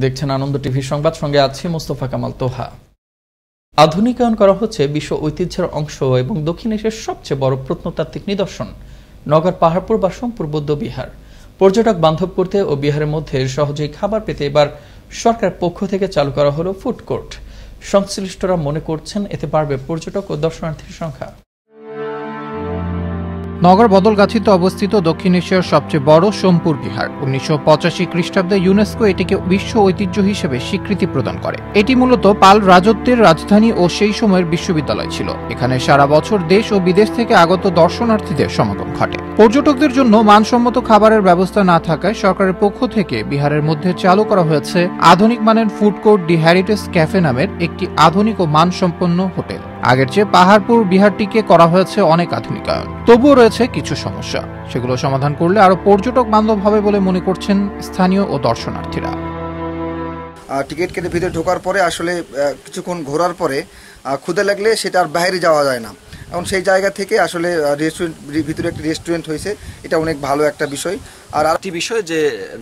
দেখছেন আনন্দ টিভি সংবাদ, সঙ্গে আছি মোস্তফা কামাল তোহা। আধুনিকায়ন করা হচ্ছে বিশ্ব ঐতিহ্যের অংশ এবং দক্ষিণ এশিয়ার সবচেয়ে বড় প্রত্নতাত্ত্বিক নিদর্শন নগর পাহাড়পুর বা সোমপুর বৌদ্ধ বিহার পর্যটক বান্ধব করতে ও বিহারের মধ্যে সহজেই খাবার পেতে এবার সরকার পক্ষ থেকে চালু করা হলো ফুড কোর্ট। সংশ্লিষ্টরা মনে করছেন এতে বাড়বে পর্যটক ও দর্শনার্থীর সংখ্যা। নগর বদলগাছিতে অবস্থিত দক্ষিণ এশিয়ার সবচেয়ে বড় সোমপুর বিহার 1985 খ্রিস্টাব্দে ইউনেস্কো এটিকে বিশ্ব ঐতিহ্য হিসেবে স্বীকৃতি প্রদান করে। এটি মূলত পাল রাজত্বের রাজধানী ও সেই সময়ের বিশ্ববিদ্যালয় ছিল। এখানে সারা বছর দেশ ও বিদেশ থেকে আগত দর্শনার্থীদের সমাগম ঘটে। পর্যটকদের জন্য মানসম্মত খাবারের ব্যবস্থা না থাকায় সরকারের পক্ষ থেকে বিহারের মধ্যে চালু করা হয়েছে আধুনিক মানের ফুড কোর্ট দি হেরিটেজ ক্যাফে নামের একটি আধুনিক ও মানসম্পন্ন হোটেল। আগের চেয়ে পাহাড়পুর বিহারটিকে করা হয়েছে অনেক আধুনিকায়ন, তবুও রয়েছে কিছু সমস্যা। সেগুলো সমাধান করলে আরো পর্যটক বান্ধব হবে বলে মনে করছেন স্থানীয় ও দর্শনার্থীরা। টিকিট কেটে ভিতরে ঢোকার পরে আসলে কিছুক্ষণ ঘোরার পরে ক্ষুধা লাগলে সেটা আর বাইরে যাওয়া যায় না। এখন সেই জায়গা থেকে আসলে রেস্টুরেন্ট, ভিতরে একটি রেস্টুরেন্ট হয়েছে, এটা অনেক ভালো একটা বিষয়। আর আরেকটি বিষয় যে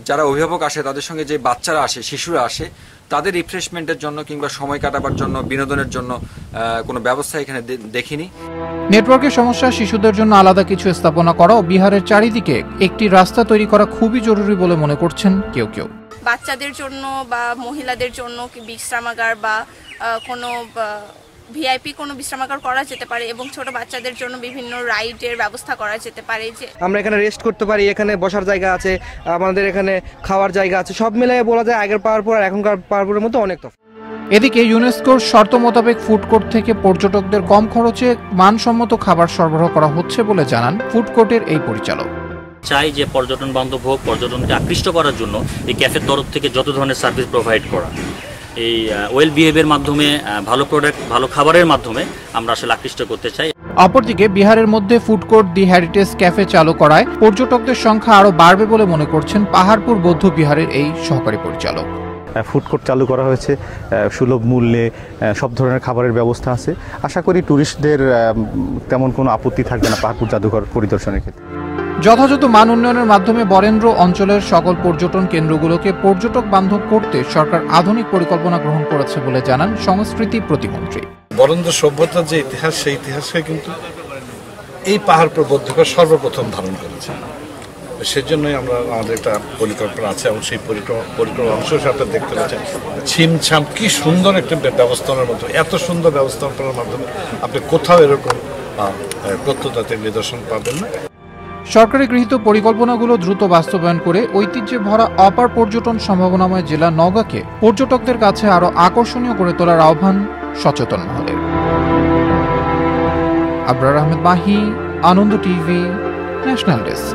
যারা অভিভাবক আসে তাদের সঙ্গে যে বাচ্চারা আসে, শিশুরা আসে, তাদের রিফ্রেশমেন্টের জন্য কিংবা সময় কাটাবার জন্য, বিনোদনের জন্য কোনো ব্যবস্থা এখানে দেখিনি। নেটওয়ার্কের সমস্যা, শিশুদের জন্য আলাদা কিছু স্থাপনা করা ও বিহারের চারিদিকে একটি রাস্তা তৈরি করা খুবই জরুরি বলে মনে করছেন কেউ কেউ। বাচ্চাদের জন্য বা মহিলাদের জন্য বিশ্রামাগার বা কোনো ভিআইপি কোনো বিশ্রামাগার করা যেতে পারে এবং ছোট বাচ্চাদের জন্য বিভিন্ন রাইডের ব্যবস্থা করা যেতে পারে। যে আমরা এখানে রেস্ট করতে পারি, এখানে বসার জায়গা আছে, আমাদের এখানে খাওয়ার জায়গা আছে, সব মিলিয়ে বলা যায় আগের পাহাড়পুর আর এখনকার পাহাড়পুরের মধ্যে অনেক তফাৎ। এদিকে ইউনেস্কোর শর্ত মোতাবেক ফুড কোর্ট থেকে পর্যটকদের কম খরচে মানসম্মত খাবার সরবরাহ করা হচ্ছে বলে জানান ফুড কোর্টের এই পরিচালক। চাই যে পর্যটন বান্ধব হোক, পর্যটনকে আকৃষ্ট করার জন্য এই ক্যাফের তরফ থেকে যত ধরনের সার্ভিস প্রোভাইড করা, এই ওয়েল বিহেভিয়ার মাধ্যমে, ভালো প্রোডাক্ট, ভালো খাবারের মাধ্যমে আমরা আসলে আকৃষ্ট করতে চাই। অপরদিকে বিহারের মধ্যে ফুড কোর্ট দি হেরিটেজ ক্যাফে চালু করায় পর্যটকদের সংখ্যা আরো বাড়বে বলে মনে করছেন পাহাড়পুর বৌদ্ধ বিহারের এই সহকারী পরিচালক। ফুড কোর্ট চালু করা হয়েছে, সুলভ মূল্যে সব ধরনের খাবারের ব্যবস্থা আছে। আশা করি ট্যুরিস্টদের তেমন কোনো আপত্তি থাকবে না পাহাড়পুর জাদুঘর পরিদর্শনের ক্ষেত্রে। যথাযথ মান উন্নয়নের মাধ্যমে বরেন্দ্র অঞ্চলের সকল পর্যটন কেন্দ্রগুলোকে পর্যটক বান্ধব করতে সরকার আধুনিক পরিকল্পনা গ্রহণ করেছে বলে জানান সংস্কৃতি প্রতিমন্ত্রী। বরেন্দ্র সভ্যতার যে ইতিহাস, সেই ইতিহাসকে কিন্তু এই পাহাড়পুর বৌদ্ধবিহার সর্বপ্রথম ধারণ করেছে। সেজন্যই আমাদের একটা পরিকল্পনা আছে এবং সেই পরিকল্পনা অংশ হিসেবে দেখতে পাচ্ছেন ছিমছাম কি সুন্দর একটা ব্যবস্থাপনার মাধ্যমে, এত সুন্দর ব্যবস্থাপনার মাধ্যমে আপনি কোথাও এরকম প্রত্নতাত্ত্বিক নিদর্শন পাবেন না। সরকারি গৃহীত পরিকল্পনাগুলো দ্রুত বাস্তবায়ন করে ঐতিহ্যে ভরা অপার পর্যটন সম্ভাবনাময় জেলা নওগাঁকে পর্যটকদের কাছে আরো আকর্ষণীয় করে তোলার আহ্বান সচেতন মহলের। আবরার আহমেদ মাহি, আনন্দ টিভি, ন্যাশনাল ডেস্ক।